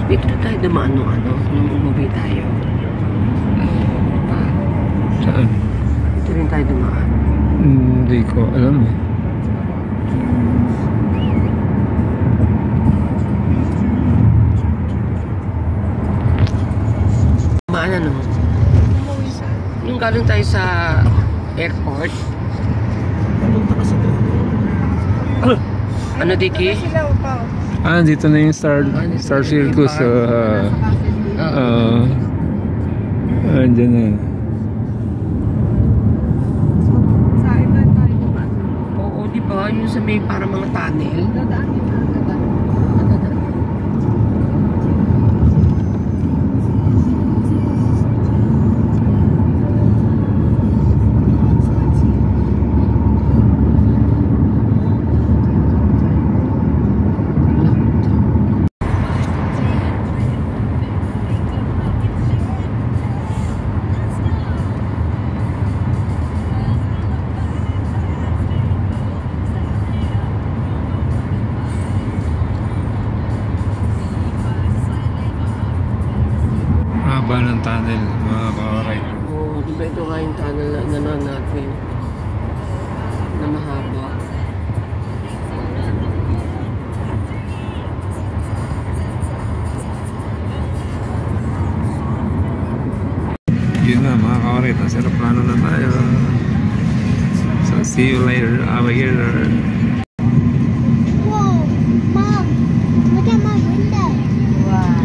Dito na tayo dumaan nung nung umuwi tayo. Saan? Dito rin tayo dumaan. Hindi ko alam eh. Dumaan ano? Yung galing tayo sa airport. Ano, Diki? Dito na yung Star Circus. Andyan na. Oo, di ba? Yung sa may para mga tunnel. Haba ng tunnel, mga ka-ride. Oo, di ba ito nga yung tunnel na natin? Na mahaba. Yun na mga ka-ride, nasa aeroplano na tayo. So see you later, over here. Whoa, Mom, look at my window. Wow.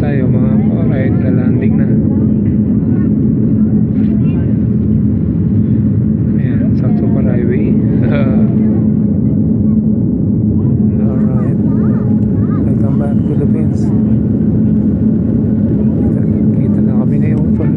tayo mga ka-alright, lalanding na. Ayan, South Super Highway. Alright, welcome back Philippines. Kita na kami na yung fall.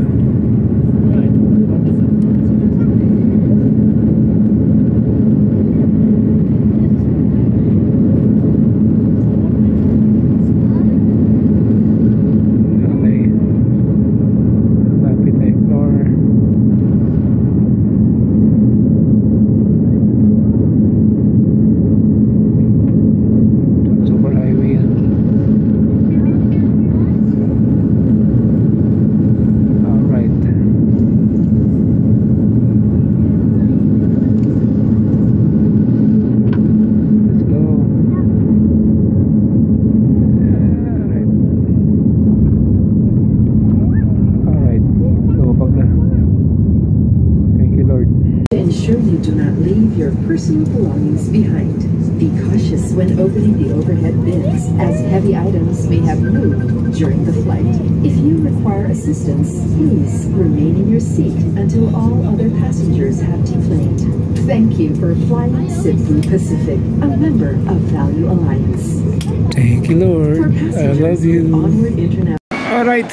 Ensure you do not leave your personal belongings behind. Be cautious when opening the overhead bins, as heavy items may have moved during the flight. If you require assistance, please remain in your seat until all other passengers have deflaned. Thank you for flying Cebu Pacific, a member of Value Alliance. Thank you, Lord. I love you. Onward International. Alright.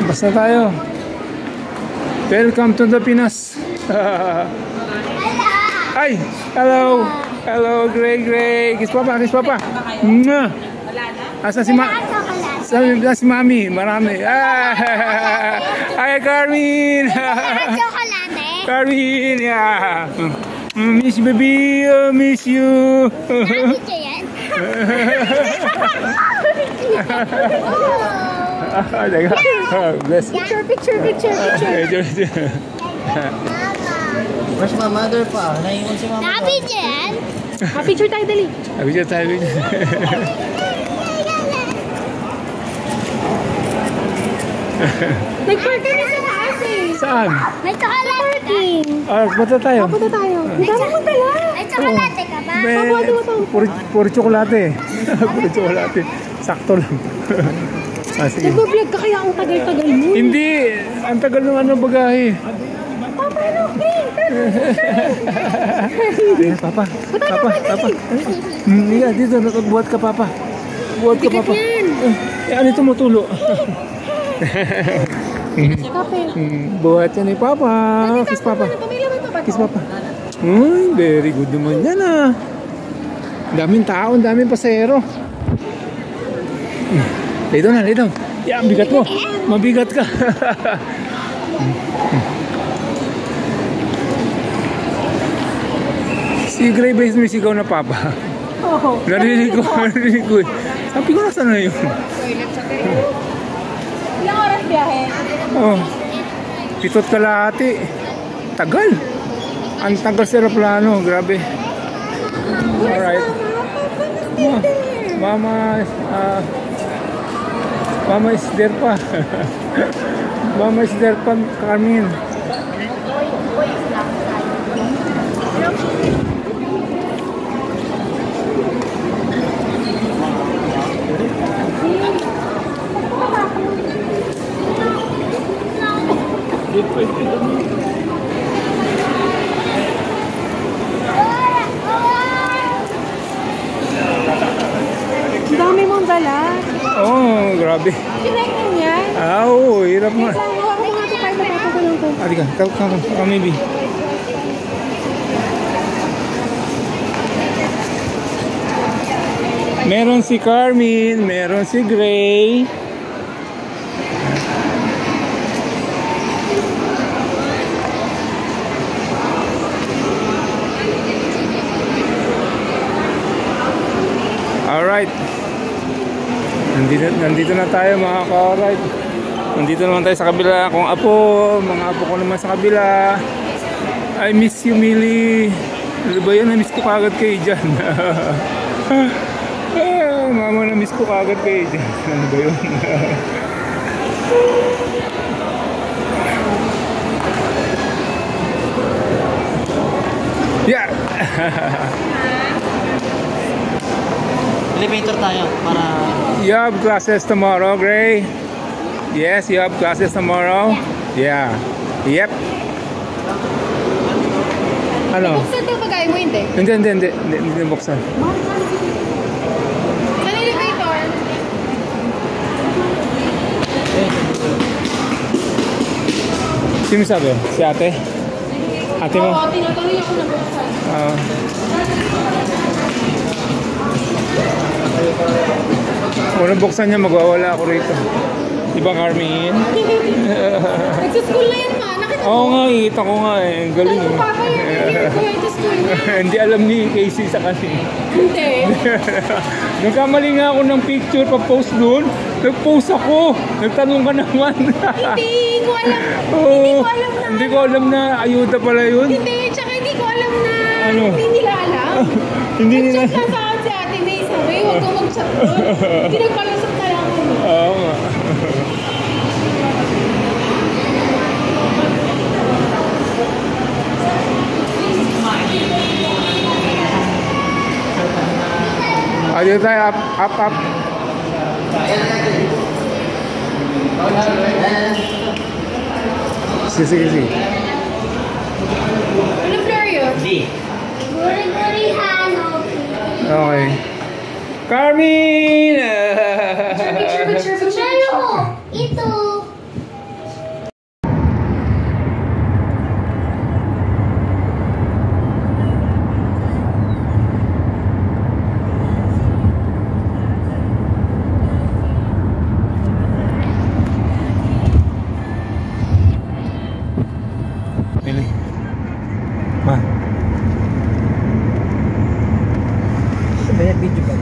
Basta tayo. Welcome to the Pinas. Ay, hello. Hello, Gray. Kiss papa. Mwah. Asa si si Mami, marami. Hi, Carmen. Chocolate. Carmen, yeah. Miss you, baby. Miss you. Nakabidyo yan. Bless. Picture. Where's my mother pa? Naiwan si mama. Nakabidyo yan. Picture tayo, dali. Abidyo tayo. Nag-park kami sa taas eh. Saan? May chocolate. Punta tayo. Punta tayo. Ang dami mo tala. May chocolate ka ba? Puro tsokolate. Puro tsokolate. Sakto lang. Sige. Nag-vlog ka kaya ang tagal-tagal mo. Hindi. Ang tagal ng ano bagahe. Papa, ano? Papa. Yeah, dito. Buhat ka, Papa. Buhat ka, Papa. Ano ito motulo? Kape. Buhat yan ni Papa. Kiss Papa. Kiss Papa. Very good naman yan ah. Daming tao, daming pasahero. Lay down. Yeah, bigat mo. Mabigat ka. Si Gray Base may sigaw na Papa. Oo. Narinig ko eh. Sabi ko nasa na yun. Ilang oras biyahe? Oh, 7 kalahati. Tagal. Ang tagal sa aeroplano, grabe. Alright. Mama is there pa. Mama is there pa, Carmen. Ang dami mong dala. Oh, grabe. Kinainan yan. Oo, hirap nga. Wait lang, hawa ko nga ito kahit napapagulong ko. Halika, maybe. Meron si Carmen, meron si Gray. Alright. Nandito na tayo mga ka-alright. Nandito naman tayo sa kabila. Kung mga apo ko naman sa kabila. I miss you, Millie. Ano ba yan? Na-miss ko kagad kayo dyan. Mama, na-miss ko kagad kayo dyan. Ano ba yun? Yeah! Elevator tayo para... You have classes tomorrow, Gray? Yes, you have classes tomorrow? Yeah. Yep. Ano? Buksan ito pagkain mo, hindi? Hindi buksan. Saan elevator? Sino sabi? Si ate? Ate mo? Oo, tinatuloy ako na buksan. Unang buksan niya, magwawala ako rito. Diba, Carmen? Nagsa-school na yan, ma. Nakita Oo nga, kita ko nga eh. Ang galing eh. Papa yan, kuya sa school niya. Hindi alam ni Casey sa kanila. Hindi. Nagkamali nga ako ng picture pa-post doon. Nag-post ako. Nagtanong ka naman. Hindi ko alam. Oo. Hindi ko alam na. Ayuda pala yun. Hindi, tsaka hindi ko alam na. Ano? Hindi nila alam. Hindi nila. Nag-chat lang sa akin si Ate May. Sabi, huwag kang mag-chat doon. Hindi nagpalusot na lang ako. Oo nga. Ayun tayo, up. Sige. Ano floor yun? Guri-guri hano. Okay. Carmen! Picture ko. Ito. Pili. Ma. Sabay video ba?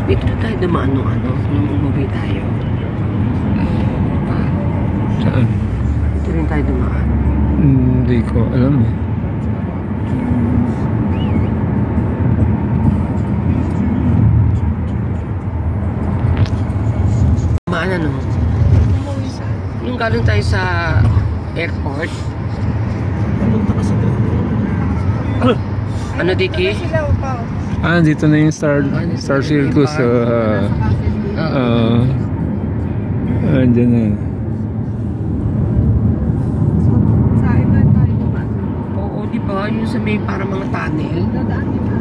Dito na tayo dumaan nung nung umuwi tayo. Saan? Dito rin tayo dumaan. Hindi ko alam eh. Dumaan ano? Yung galing tayo sa airport. Ano, Diki? Dito na yung Star Circus. Andyan na yun. Sa iba tayo ba? Oo, di ba? Yung sa may para mga tunnel. Dadaan din ba?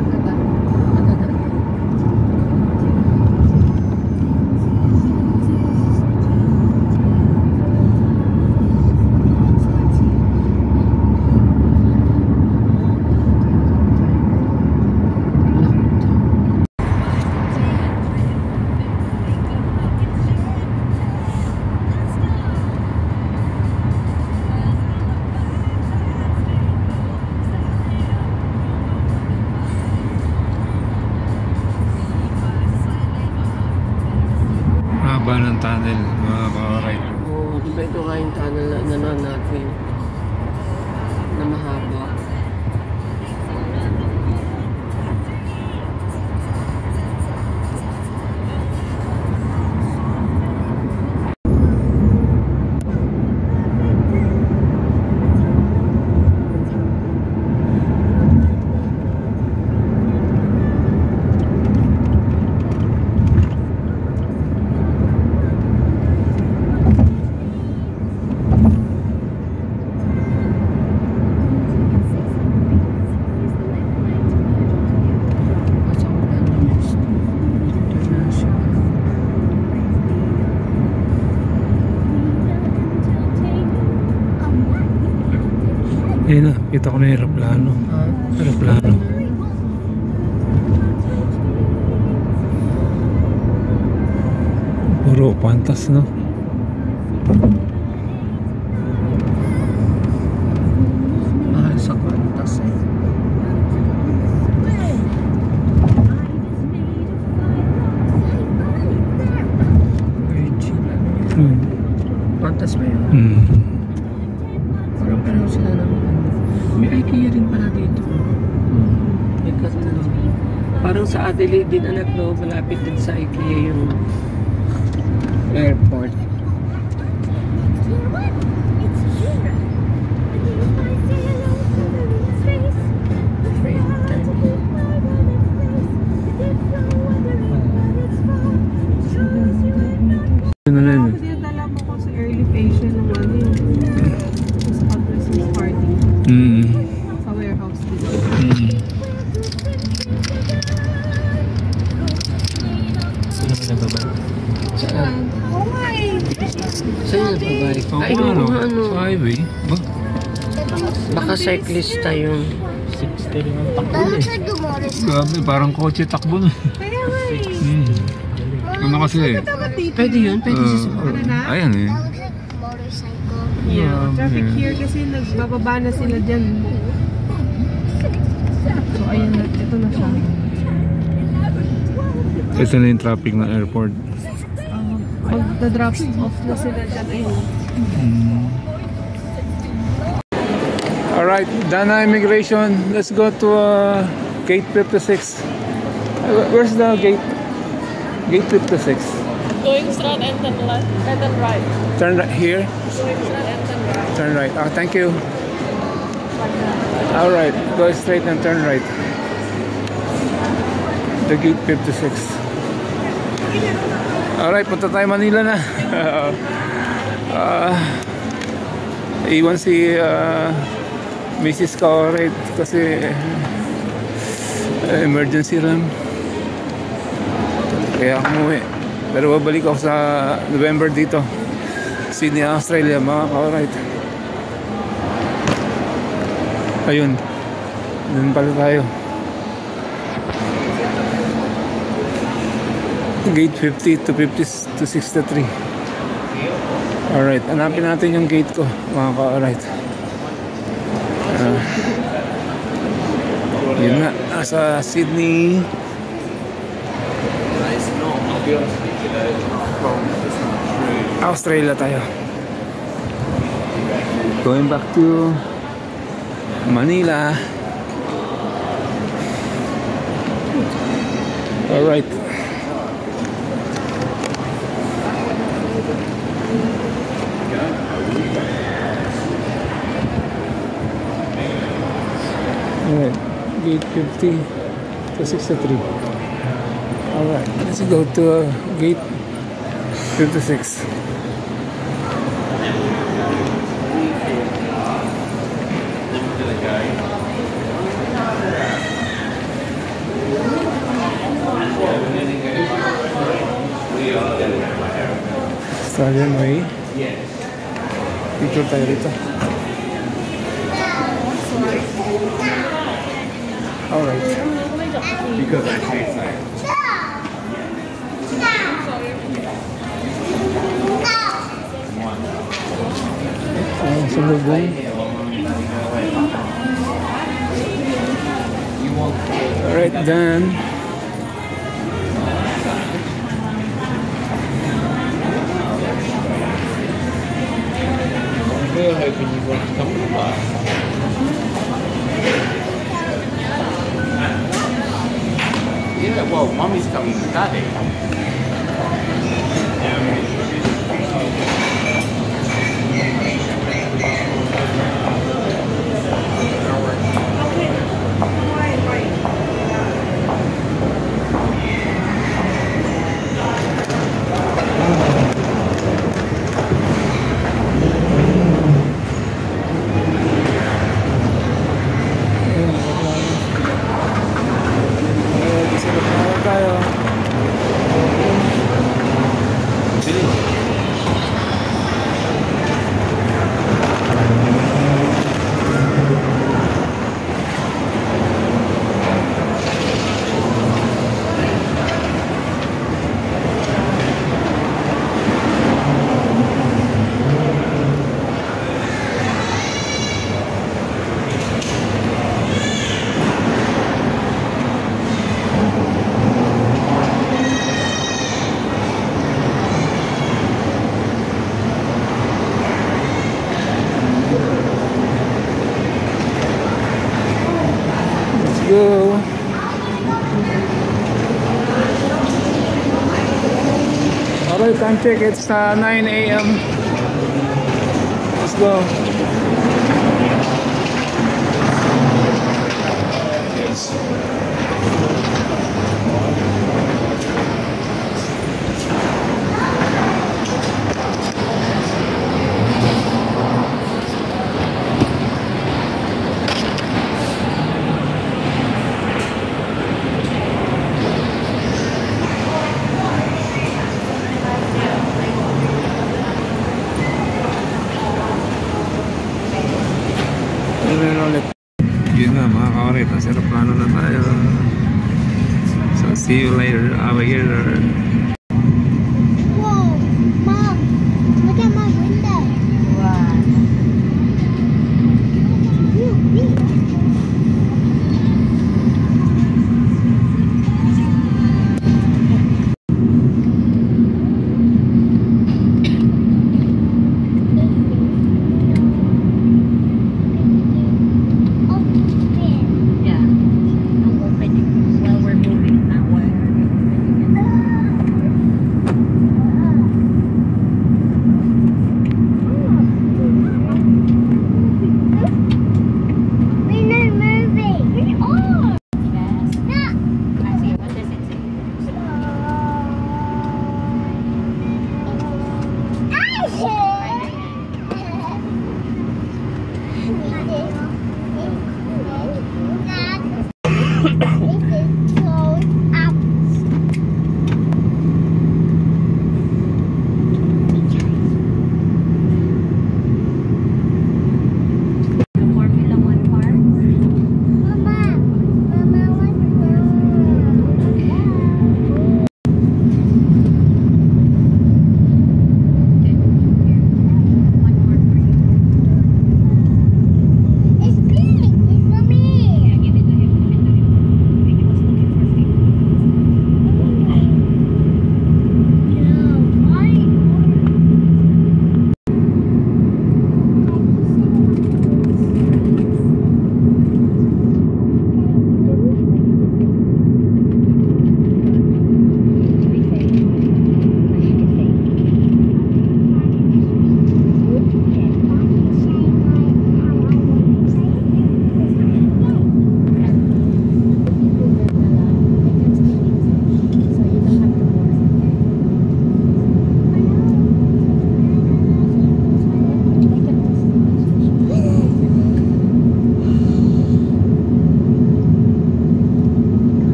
Haba ng tunnel, mga ka-ride. Oo, di ba ito nga yung tunnel na natin? Na mahaba. Ayun na, kita ko na yung aeroplano. Aeroplano. Puro pantas, no? Mahal sa kwantas eh. Virgin. Kwantas ba yun? Parang pareho sila ng may IKEA rin pala dito. May kasano. Parang sa Adelaide din anak, no? Malapit din sa IKEA yung airport. ng ano yun. Sa pag-Christmas party. Sa warehouse dito. Saan naman nagbabay? Saan? Oo nga eh. Saan nagbabay? Ay, ano? ano? Sa highway? Ba? Baka cyclista yung 60 rin ang takbo Looks eh. like the motorcycle. Grabe, parang kotse takbo na. Kaya nga eh. Ano kasi? Dapat dito. Pwede yun, pwede sa Ano na? Ayan eh. That looks like a motorcycle. Yeah. Traffic here kasi nagbababa na sila dyan. So ayan na. Ito na siya. Ito na yung traffic ng airport. Magda-drop off na sila dyan. Ayun. Alright, Dana Immigration. Let's go to gate 56. Where's the gate? Gate 56. Going straight and then left and then right. Turn right here. Going straight and then right. Turn right. Oh, thank you. Alright, go straight and turn right. The gate 56. Alright, punta tayo Manila na. Iwan si Mrs. Kaurit kasi emergency lang. Kaya ako umuwi. Pero babalik ako sa November dito. Sydney, Australia, mga Kaurit. Ayun. Doon pala tayo. Gate 50 to 50 to 63. Alright, hanapin natin yung gate ko, mga ka-alright. Yun nga, nasa Sydney. Australia tayo. Going back to Manila. Alright. Alright, gate 50 to 63. Alright, let's go to gate 56. Australian Way. Picture tayo rito. Alright. Because I changed that. Salubong. Alright, done. We were hoping you wanted to come to the bus. Yeah, well, Mummy's coming with Daddy. Go. Alright, time check. It's 9 a.m. Let's go. na mga kaorit. Nasa aeroplano na tayo. So see you later. Whoa, Mom, look at my window. Wow. Yeah. I'm opening while we're moving that way.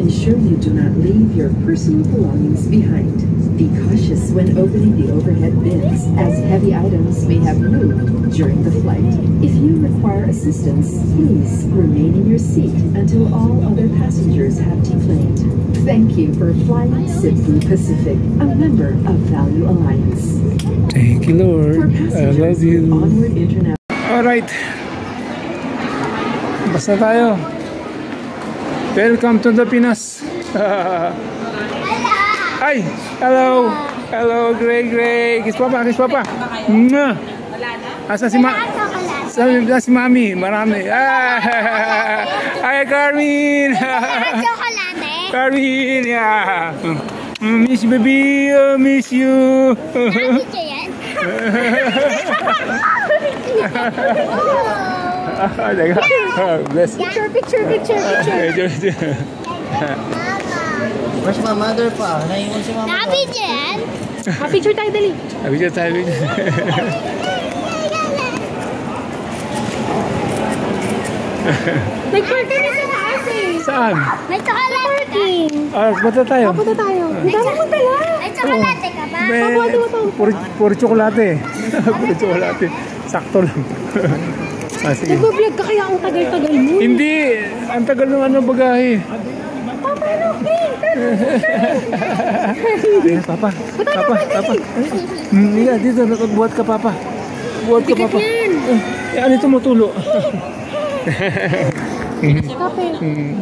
ensure you do not leave your personal belongings behind. Be cautious when opening the overhead bins, as heavy items may have moved during the flight. If you require assistance, please remain in your seat until all other passengers have deplaned. Thank you for flying Cebu Pacific, a member of Value Alliance. Thank you, Lord. For I love passengers you. with Onward International. Alright. Basta tayo. Welcome to the Pinas. Ay! Hello! Hello, Gray. Kiss papa, kiss papa. Mwah! Asa si si Mami, marami. Hi, Carmen! Chocolate. Carmen, yeah. Miss you, baby. Miss you. Video yan. Bless. Picture. Mas ma-mother pa. Naiwan si mama. Video yan. Picture tayo, dali. Video tayo. Nag-park kami sa taas eh. Saan? May chocolate ka. Punta tayo. Punta tayo. Ang dami mo tala. May chocolate ka ba? Puro tsokolate. Puro tsokolate. Sakto lang. Sige. Nag-vlog ka kaya ang tagal-tagal mo. Hindi. Ang tagal ng ano bagahe. Papa. Hindi dito. Buhat ka, Papa. Buhat ka, Papa. Ano ito motulo?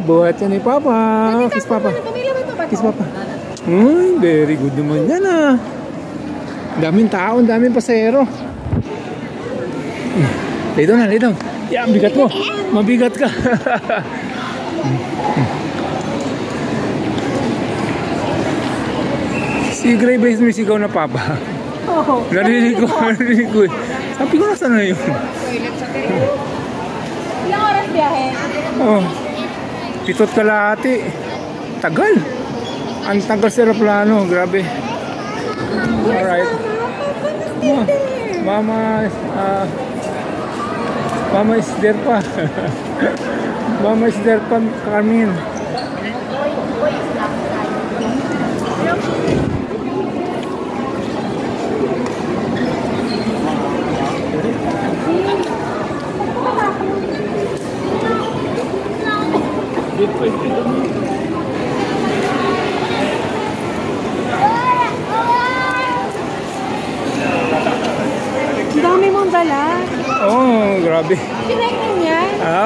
Buhat yan ni Papa. Kiss Papa. Kiss Papa. Very good naman yan ah. Daming tao, daming pasahero. Lay down. Yan, bigat mo. Mabigat ka. Si Gray Base may sigaw na Papa. Narinig ko. Sabi ko nasa na yun. Ilang oras biyahe? Oh, 7 kalahati. Tagal. Ang tagal sa aeroplano, grabe. Alright. Mama is there pa. Mama is there pa, Carmen. Ang dami mong dala. Oh, grabe. Kinainan niya.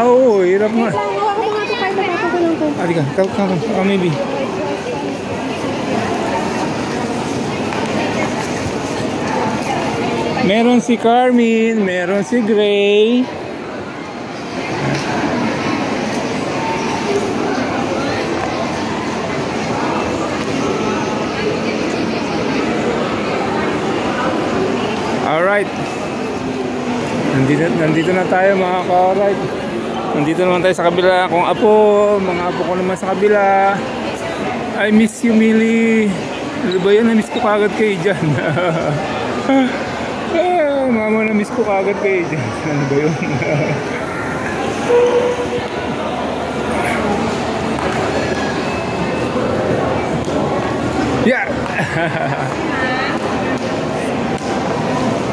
Oo, hirap nga. Hawa ko mga tayo na papagulong ko. Halika, maybe. Meron si Carmen, meron si Gray. Alright. Nandito na tayo mga ka-alright. Nandito naman tayo sa kabila. Kung mga apo ko naman sa kabila. I miss you, Millie. Ano ba yan? Na-miss ko kagad kayo dyan. Mama, na-miss ko kagad kayo dyan. Ano ba yun? Yeah!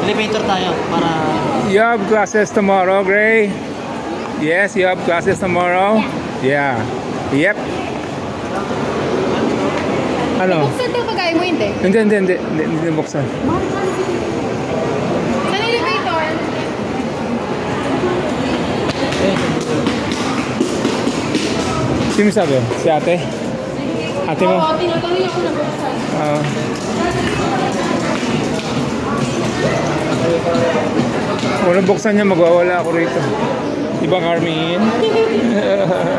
Elevator tayo para... You have classes tomorrow, Gray? Yes, you have classes tomorrow? Yeah. Yep. Ano? Buksan ito pagkain mo, hindi? Hindi buksan. Saan elevator? Sino sabi? Si ate? Ate mo? Oo, tinatanong ako na buksan. Kung buksan niya, magwawala ako rito. Diba, Carmen?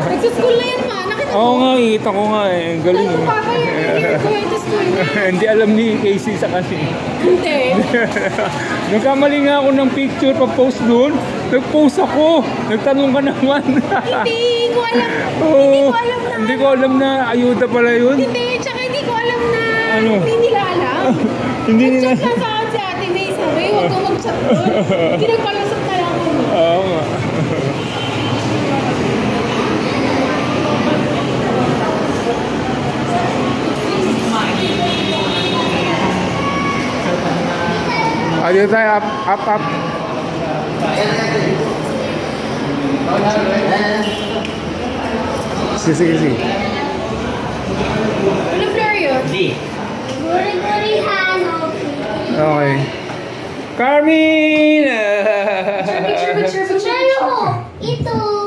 Nagsa-school na yan, ma. Nakita Oo nga, kita ko nga eh. Ang galing mo. Papa yan. Going to school na. Hindi alam ni Casey sa kanya. Hindi. Nagkamali nga ako ng picture pa-post doon. Nag-post ako. Nagtanong ka naman. Hindi ko alam. Oo. Hindi ko alam na. Ayuda pala yun. Hindi, tsaka hindi ko alam na. Ano? Hindi nila alam. Hindi nila. Nag-chat lang sa akin si Ate May. Sabi, huwag kang mag-chat doon. Hindi nagpalusot na lang ako. Oo nga. Dito tayo, up. Sige. Ano floor yun? Guri-guri hano. Okay. Carmine! Picture. Ito.